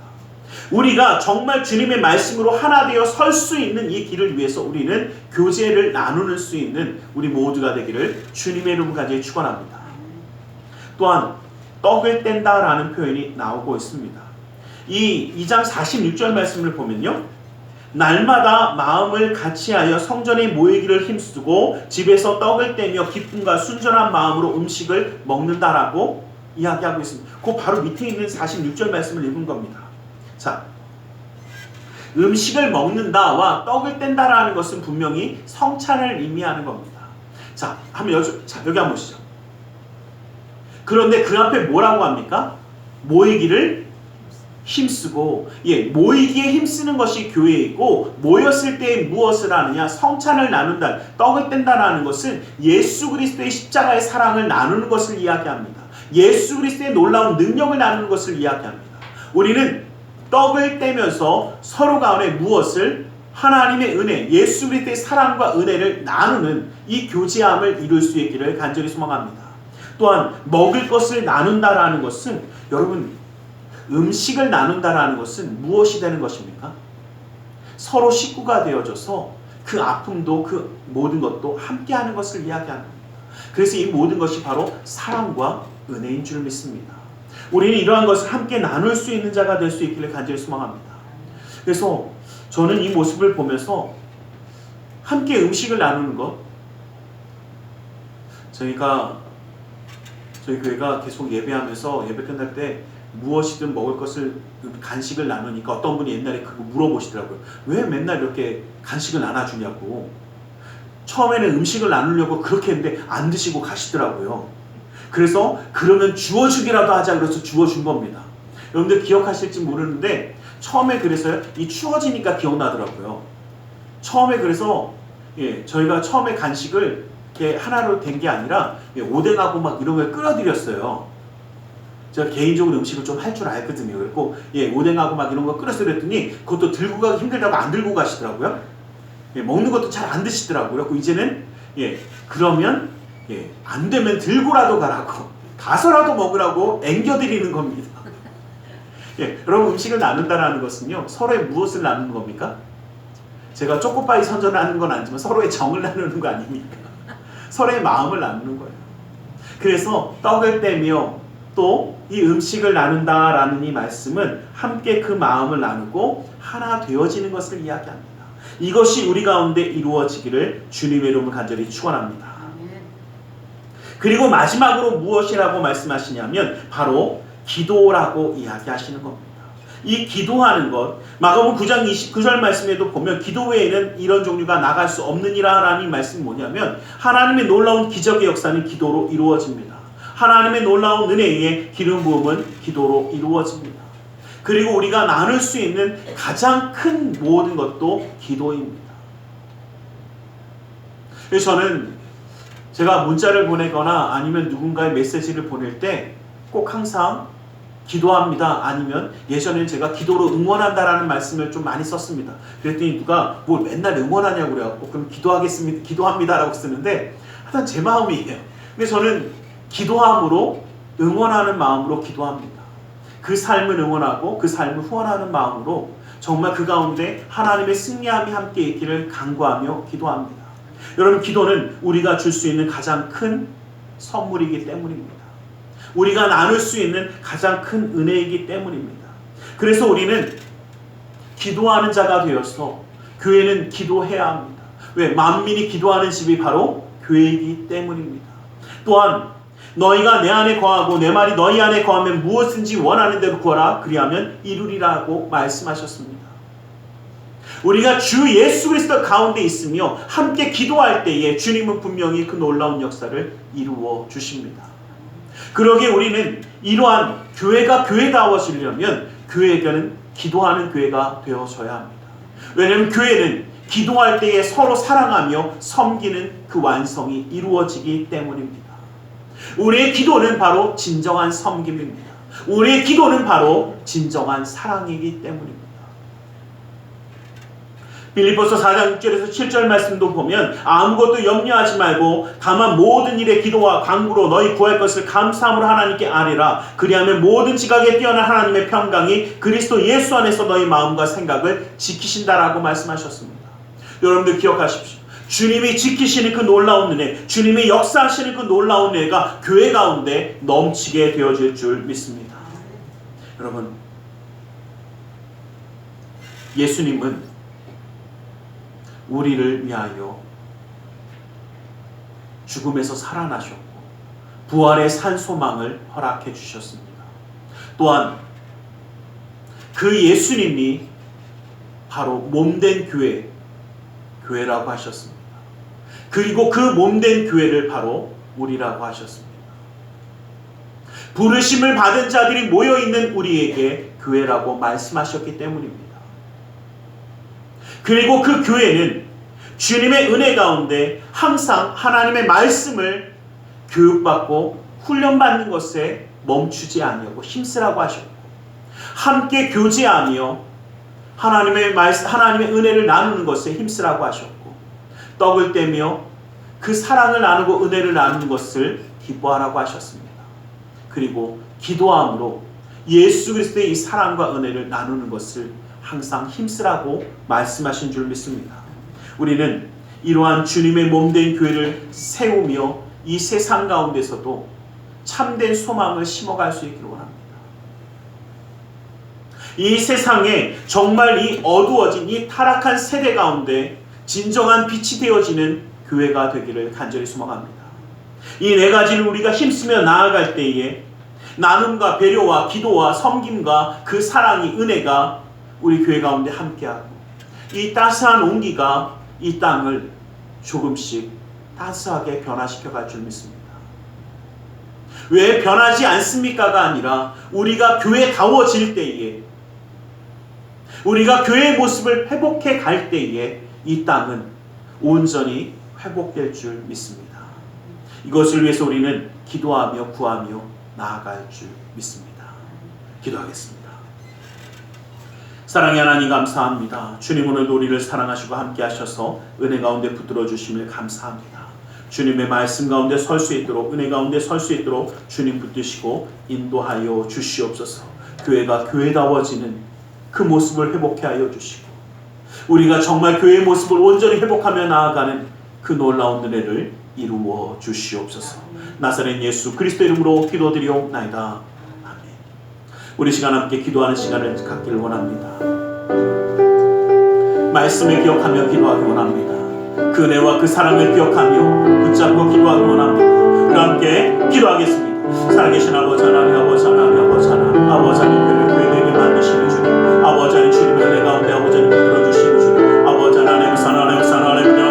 우리가 정말 주님의 말씀으로 하나 되어 설 수 있는 이 길을 위해서 우리는 교제를 나누는 수 있는 우리 모두가 되기를 주님의 이름으로 간절히 축원합니다. 또한 떡을 뗀다라는 표현이 나오고 있습니다. 이 2장 46절 말씀을 보면요, 날마다 마음을 같이하여 성전에 모이기를 힘쓰고 집에서 떡을 떼며 기쁨과 순전한 마음으로 음식을 먹는다라고 이야기하고 있습니다. 그 바로 밑에 있는 46절 말씀을 읽은 겁니다. 자, 음식을 먹는다와 떡을 뗀다라는 것은 분명히 성찬을 의미하는 겁니다. 자, 여기 한번 보시죠. 그런데 그 앞에 뭐라고 합니까? 모이기를 힘쓰고, 모이기에 힘쓰는 것이 교회이고, 모였을 때 무엇을 하느냐? 성찬을 나눈다, 떡을 뗀다라는 것은 예수 그리스도의 십자가의 사랑을 나누는 것을 이야기합니다. 예수 그리스도의 놀라운 능력을 나누는 것을 이야기합니다. 우리는 떡을 떼면서 서로 간에 무엇을? 하나님의 은혜, 예수 그리스도의 사랑과 은혜를 나누는 이 교제함을 이룰 수 있기를 간절히 소망합니다. 또한 먹을 것을 나눈다라는 것은, 여러분, 음식을 나눈다라는 것은 무엇이 되는 것입니까? 서로 식구가 되어져서 그 아픔도 그 모든 것도 함께하는 것을 이야기하는 겁니다. 그래서 이 모든 것이 바로 사랑과 은혜인 줄 믿습니다. 우리는 이러한 것을 함께 나눌 수 있는 자가 될 수 있기를 간절히 소망합니다. 그래서 저는 이 모습을 보면서 함께 음식을 나누는 것, 저희 교회가 계속 예배하면서 예배 끝날 때 무엇이든 먹을 것을, 간식을 나누니까 어떤 분이 옛날에 그거 물어보시더라고요. 왜 맨날 이렇게 간식을 나눠주냐고. 처음에는 음식을 나누려고 그렇게 했는데 안 드시고 가시더라고요. 그래서 그러면 주워주기라도 하자 그래서 주워준 겁니다. 여러분들 기억하실지 모르는데 처음에 그래서요, 이 추워지니까 기억나더라고요. 처음에 그래서 저희가 처음에 간식을 이렇게 하나로 된 게 아니라 오뎅하고 막 이런 걸 끌어들였어요. 제가 개인적으로 음식을 좀 할 줄 알거든요. 그래서 오뎅하고 막 이런 거 끓여서 그랬더니 그것도 들고 가기 힘들다고 안 들고 가시더라고요. 먹는 것도 잘 안 드시더라고요. 그래서 이제는 그러면 안 되면 들고라도 가라고, 가서라도 먹으라고 앵겨드리는 겁니다. 여러분, 음식을 나눈다라는 것은요, 서로의 무엇을 나누는 겁니까? 제가 초코파이 선전하는 건 아니지만 서로의 정을 나누는 거 아닙니까? 서로의 마음을 나누는 거예요. 그래서 떡을 떼며 또 이 음식을 나눈다라는 이 말씀은 함께 그 마음을 나누고 하나 되어지는 것을 이야기합니다. 이것이 우리 가운데 이루어지기를 주님의 이름으로 간절히 축원합니다. 그리고 마지막으로 무엇이라고 말씀하시냐면 바로 기도라고 이야기하시는 겁니다. 이 기도하는 것, 마가복음 9장 29절 말씀에도 보면 기도 외에는 이런 종류가 나갈 수 없느니라라는 말씀이 뭐냐면 하나님의 놀라운 기적의 역사는 기도로 이루어집니다. 하나님의 놀라운 은혜의 기름 부음은 기도로 이루어집니다. 그리고 우리가 나눌 수 있는 가장 큰 모든 것도 기도입니다. 그래서 저는 제가 문자를 보내거나 아니면 누군가의 메시지를 보낼 때 꼭 항상 기도합니다, 아니면 예전에는 제가 기도로 응원한다라는 말씀을 좀 많이 썼습니다. 그랬더니 누가 뭘 맨날 응원하냐고 그래갖고 그럼 기도하겠습니다, 기도합니다라고 쓰는데 하여튼 제 마음이에요. 근데 저는 기도함으로, 응원하는 마음으로 기도합니다. 그 삶을 응원하고 그 삶을 후원하는 마음으로 정말 그 가운데 하나님의 승리함이 함께 있기를 간구하며 기도합니다. 여러분, 기도는 우리가 줄 수 있는 가장 큰 선물이기 때문입니다. 우리가 나눌 수 있는 가장 큰 은혜이기 때문입니다. 그래서 우리는 기도하는 자가 되어서 교회는 기도해야 합니다. 왜? 만민이 기도하는 집이 바로 교회이기 때문입니다. 또한 너희가 내 안에 거하고 내 말이 너희 안에 거하면 무엇인지 원하는 대로 구하라. 그리하면 이루리라고 말씀하셨습니다. 우리가 주 예수 그리스도 가운데 있으며 함께 기도할 때에 주님은 분명히 그 놀라운 역사를 이루어 주십니다. 그러기에 우리는 이러한 교회가 교회다워지려면 교회는 기도하는 교회가 되어져야 합니다. 왜냐하면 교회는 기도할 때에 서로 사랑하며 섬기는 그 완성이 이루어지기 때문입니다. 우리의 기도는 바로 진정한 섬김입니다. 우리의 기도는 바로 진정한 사랑이기 때문입니다. 빌립보서 4장 6절에서 7절 말씀도 보면 아무것도 염려하지 말고 다만 모든 일에 기도와 간구로 너희 구할 것을 감사함으로 하나님께 아뢰라. 그리하면 모든 지각에 뛰어난 하나님의 평강이 그리스도 예수 안에서 너희 마음과 생각을 지키신다라고 말씀하셨습니다. 여러분들 기억하십시오. 주님이 지키시는 그 놀라운 은혜, 주님이 역사하시는 그 놀라운 은혜가 교회 가운데 넘치게 되어질 줄 믿습니다. 여러분, 예수님은 우리를 위하여 죽음에서 살아나셨고 부활의 산 소망을 허락해 주셨습니다. 또한 그 예수님이 바로 몸된 교회라고 하셨습니다. 그리고 그 몸된 교회를 바로 우리라고 하셨습니다. 부르심을 받은 자들이 모여있는 우리에게 교회라고 말씀하셨기 때문입니다. 그리고 그 교회는 주님의 은혜 가운데 항상 하나님의 말씀을 교육받고 훈련받는 것에 멈추지 아니하고 힘쓰라고 하셨고, 함께 교제하며 하나님의 은혜를 나누는 것에 힘쓰라고 하셨고, 떡을 떼며 그 사랑을 나누고 은혜를 나누는 것을 기뻐하라고 하셨습니다. 그리고 기도함으로 예수 그리스도의 이 사랑과 은혜를 나누는 것을 항상 힘쓰라고 말씀하신 줄 믿습니다. 우리는 이러한 주님의 몸된 교회를 세우며 이 세상 가운데서도 참된 소망을 심어갈 수 있기를 원합니다. 이 세상에 정말 이 어두워진 이 타락한 세대 가운데 진정한 빛이 되어지는 교회가 되기를 간절히 소망합니다. 이 네 가지를 우리가 힘쓰며 나아갈 때에 나눔과 배려와 기도와 섬김과 그 사랑이, 은혜가 우리 교회 가운데 함께하고 이 따스한 온기가 이 땅을 조금씩 따스하게 변화시켜 갈 줄 믿습니다. 왜 변하지 않습니까가 아니라 우리가 교회다워질 때에, 우리가 교회의 모습을 회복해 갈 때에 이 땅은 온전히 회복될 줄 믿습니다. 이것을 위해서 우리는 기도하며 구하며 나아갈 줄 믿습니다. 기도하겠습니다. 사랑의 하나님 감사합니다. 주님, 오늘도 우리를 사랑하시고 함께 하셔서 은혜 가운데 붙들어 주심을 감사합니다. 주님의 말씀 가운데 설 수 있도록, 은혜 가운데 설 수 있도록 주님 붙드시고 인도하여 주시옵소서. 교회가 교회다워지는 그 모습을 회복해 하여 주시고 우리가 정말 교회의 모습을 온전히 회복하며 나아가는 그 놀라운 은혜를 이루어 주시옵소서. 나사렛 예수 그리스도 이름으로 기도드리옵나이다. 아멘. 우리 시간 함께 기도하는 시간을 갖기를 원합니다. 말씀을 기억하며 기도하기 원합니다. 그 은혜와 그 사랑을 기억하며 붙잡고 기도하기 원합니다. 우리 함께 기도하겠습니다. 살아계신 아버지 하나님, 아버지 하나님, 아버지 하나님, 아버지 하나님, 교회되게 만드시는 주님, 아버지 하나님, 주님의 은혜 가운데 아버지 하나님 붙들어 주시는 주님, 아버지 하나님, 사랑하는 사랑하는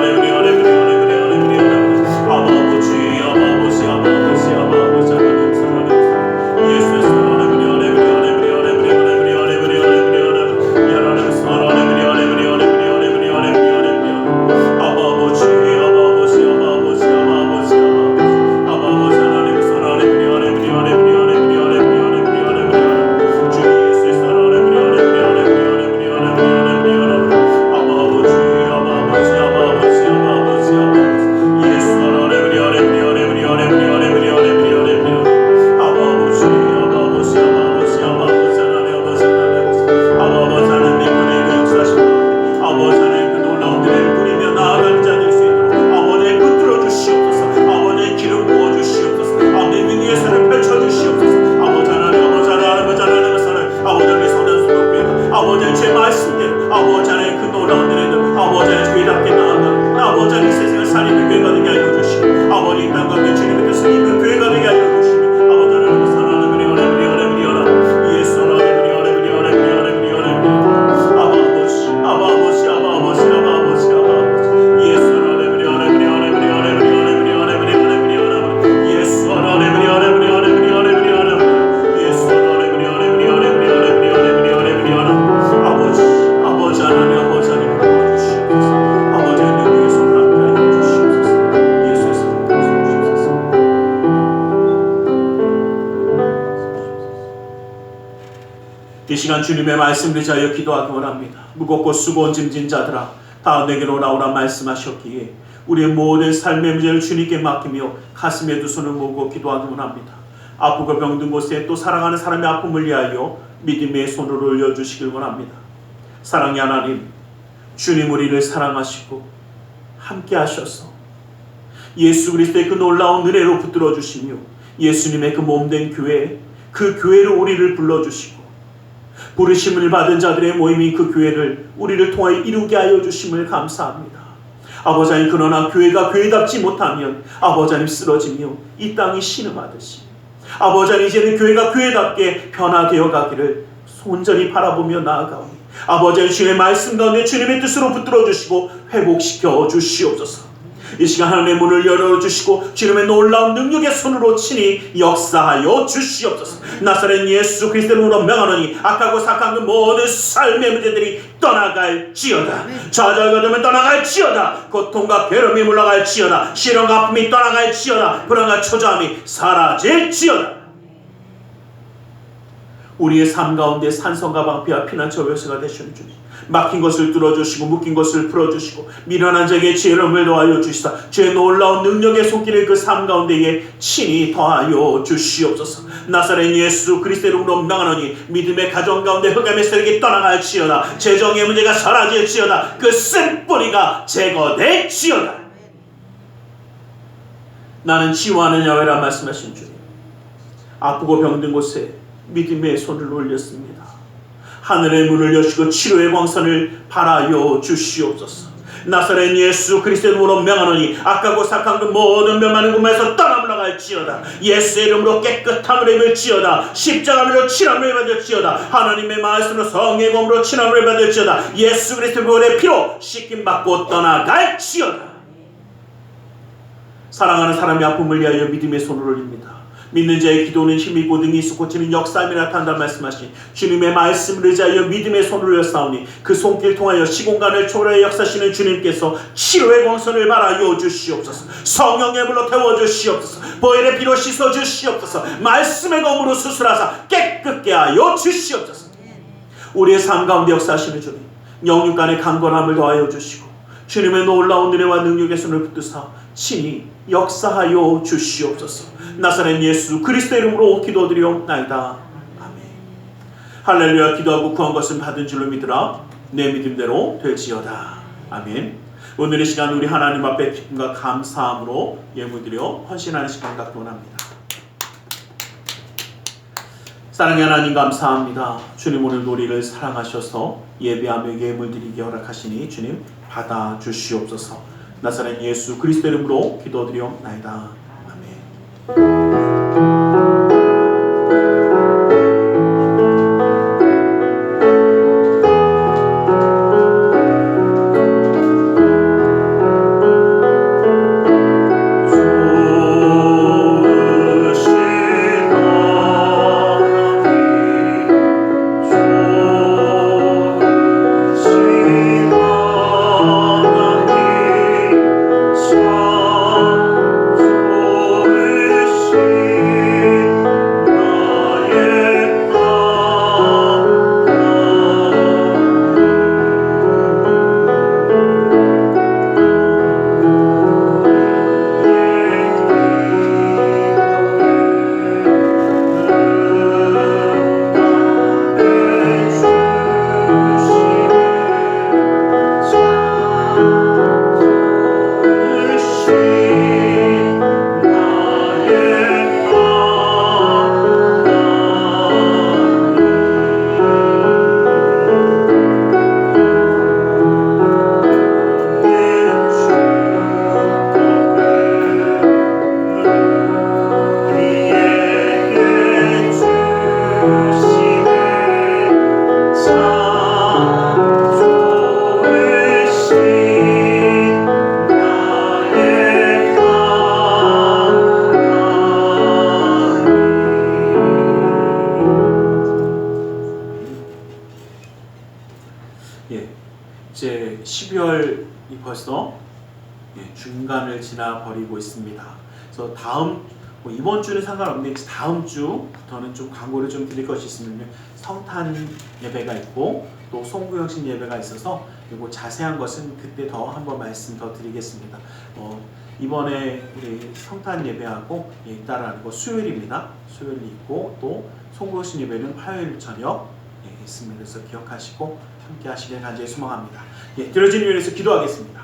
이 시간 주님의 말씀을 의지하여 기도하기 원합니다. 무겁고 수고온 짐진 자들아 다 내게로 나오라 말씀하셨기에 우리의 모든 삶의 문제를 주님께 맡기며 가슴에 두 손을 모으고 기도하기 원합니다. 아프고 병든 곳에 또 사랑하는 사람의 아픔을 위하여 믿음의 손을 올려주시길 원합니다. 사랑의 하나님, 주님 우리를 사랑하시고 함께 하셔서 예수 그리스도의 그 놀라운 은혜로 붙들어 주시며 예수님의 그 몸된 교회, 그 교회로 우리를 불러주시고 부르심을 받은 자들의 모임인 그 교회를 우리를 통하여 이루게 하여 주심을 감사합니다. 아버지 하나님, 그러나 교회가 교회답지 못하면 아버지 하나님 쓰러지며 이 땅이 신음하듯이 아버지 하나님, 이제는 교회가 교회답게 변화되어 가기를 온전히 바라보며 나아가오니 아버지 하나님, 주님의 말씀 가운데 주님의 뜻으로 붙들어 주시고 회복시켜 주시옵소서. 이 시간 하나님의 문을 열어주시고 주님의 놀라운 능력의 손으로 친히 역사하여 주시옵소서. 나사렛 예수 그리스도로 명하노니 악하고 사악한 그 모든 삶의 문제들이 떠나갈지어다. 좌절과 되면 떠나갈지어다. 고통과 괴로움이 물러갈지어다. 시련과 아픔이 떠나갈지어다. 불안과 초조함이 사라질지어다. 우리의 삶 가운데 산성과 방피와 피난처 요새가 되시는 주님, 막힌 것을 뚫어주시고 묶인 것을 풀어주시고 미련한 자에게 지혜로움을 더하여 주시사 주의 놀라운 능력의 손길을 그 삶 가운데에 친히 더하여 주시옵소서. 나사렛 예수 그리스도의 이름으로 명하노니 믿음의 가정 가운데 흑암의 세력이 떠나갈지어다. 재정의 문제가 사라질지어다. 그 쓴뿌리가 제거될지어다. 나는 치유하는 야훼라 말씀하신 주님, 아프고 병든 곳에 믿음의 손을 올렸습니다. 하늘의 문을 여시고 치료의 광선을 발하여 주시옵소서. 나사렛 예수 그리스도의 이름으로 명하노니 악하고 사악한 그 모든 면만한 곳에서 떠나물러갈지어다. 예수의 이름으로 깨끗함을 입을지어다. 십자가로 친함을 받을지어다. 하나님의 말씀으로 성의 검으로 친함을 받을지어다. 예수 그리스도의 피로 씻김받고 떠나갈지어다. 사랑하는 사람의 아픔을 위하여 믿음의 손을 올립니다. 믿는 자의 기도는 힘이 고등이 있어 고치는 역사함이 나타난다 말씀하신 주님의 말씀을 의지하여 믿음의 손을 올렸사오니 그 손길 통하여 시공간을 초월하여 역사하시는 주님께서 치료의 광선을 발하여 주시옵소서. 성령의 물로 태워주시옵소서. 보혈의 피로 씻어주시옵소서. 말씀의 검으로 수술하사 깨끗게 하여 주시옵소서. 우리의 삶 가운데 역사하시는 주님, 영육간의 강건함을 더하여 주시고 주님의 놀라운 은혜와 능력의 손을 붙드사 친히 역사하여 주시옵소서. 나사렛 예수 그리스도의 이름으로 기도드리옵나이다. 아멘. 할렐루야. 기도하고 구한 것은 받은 줄로 믿으라. 내 믿음대로 될지어다. 아멘. 오늘의 시간 우리 하나님 앞에 기쁨과 감사함으로 예물드려 헌신하는 시간 갖기 원합니다. 사랑의 하나님 감사합니다. 주님 오늘 우리를 사랑하셔서 예배하며 예물드리게 허락하시니 주님 받아 주시옵소서. 나사렛 예수 그리스도의 이름으로 기도드리옵나이다. 이제 12월이 벌써 중간을 지나 버리고 있습니다. 그래서 다음 뭐 이번 주는 상관없는데 다음 주부터는 좀 광고를 좀 드릴 것이 있으면요. 성탄 예배가 있고 또 송구영신 예배가 있어서 그리고 자세한 것은 그때 더 한번 말씀 더 드리겠습니다. 이번에 우리 성탄 예배하고 잇따라 거 수요일입니다. 수요일이 있고 또 송구영신 예배는 화요일 저녁 있습니다. 그래서 기억하시고 함께 하시길 간절히 소망합니다. 드려진 위에서 기도하겠습니다.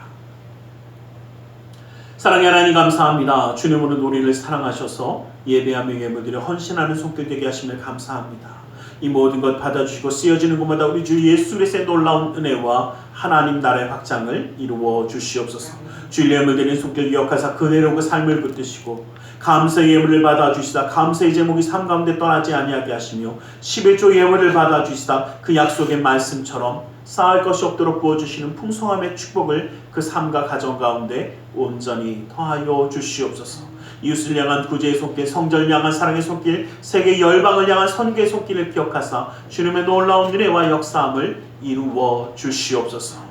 사랑의 하나님 감사합니다. 주님은 우리를 사랑하셔서 예배하며 예물들을 헌신하는 손길 되게 하심을 감사합니다. 이 모든 것 받아주시고 쓰여지는 곳마다 우리 주 예수 그리스도의 놀라운 은혜와 하나님 나라의 확장을 이루어 주시옵소서. 주의 예물 드리는 손길 기억하사 그대로 삶을 붙드시고 감사의 예물을 받아주시다 감사의 제목이 삶 가운데 떠나지 아니하게 하시며 11조 예물을 받아주시다 그 약속의 말씀처럼 쌓을 것이 없도록 부어주시는 풍성함의 축복을 그 삶과 가정 가운데 온전히 더하여 주시옵소서. 이웃을 향한 구제의 손길, 성전을 향한 사랑의 손길, 세계 열방을 향한 선교의 손길을 기억하사 주님의 놀라운 은혜와 역사함을 이루어 주시옵소서.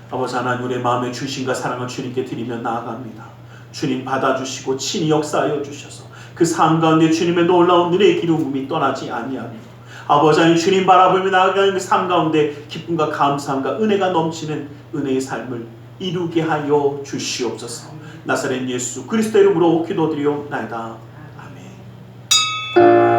아버지 하나님, 우리의 마음의 중심과 사랑을 주님께 드리며 나아갑니다. 주님 받아주시고 친히 역사하여 주셔서 그 삶 가운데 주님의 놀라운 은혜의 기름붐이 떠나지 아니하며 아버지 하나님, 주님 바라보며 나아가는 그 삶 가운데 기쁨과 감사함과 은혜가 넘치는 은혜의 삶을 이루게 하여 주시옵소서. 나사렛 예수 그리스도 이름으로 기도드리옵나이다. 아멘.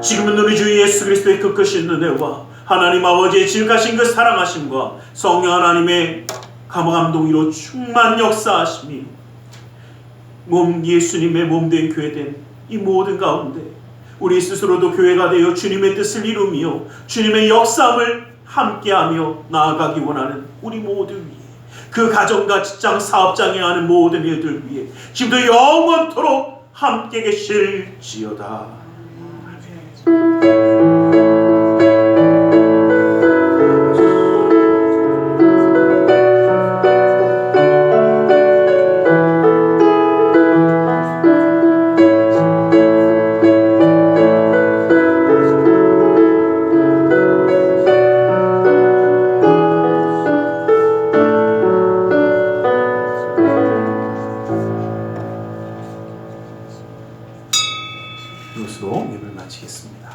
지금은 우리 주 예수 그리스도의 그 크신 은혜와 하나님 아버지의 지극하신 그 사랑하심과 성령 하나님의 감동으로 충만 역사하심이 예수님의 몸된 교회된 이 모든 가운데 우리 스스로도 교회가 되어 주님의 뜻을 이루며 주님의 역사함을 함께하며 나아가기 원하는 우리 모두 위해 그 가정과 직장 사업장에 하는 모든 일들 위해 지금도 영원토록 함께 계실지어다. 이것으로 예배를 마치겠습니다.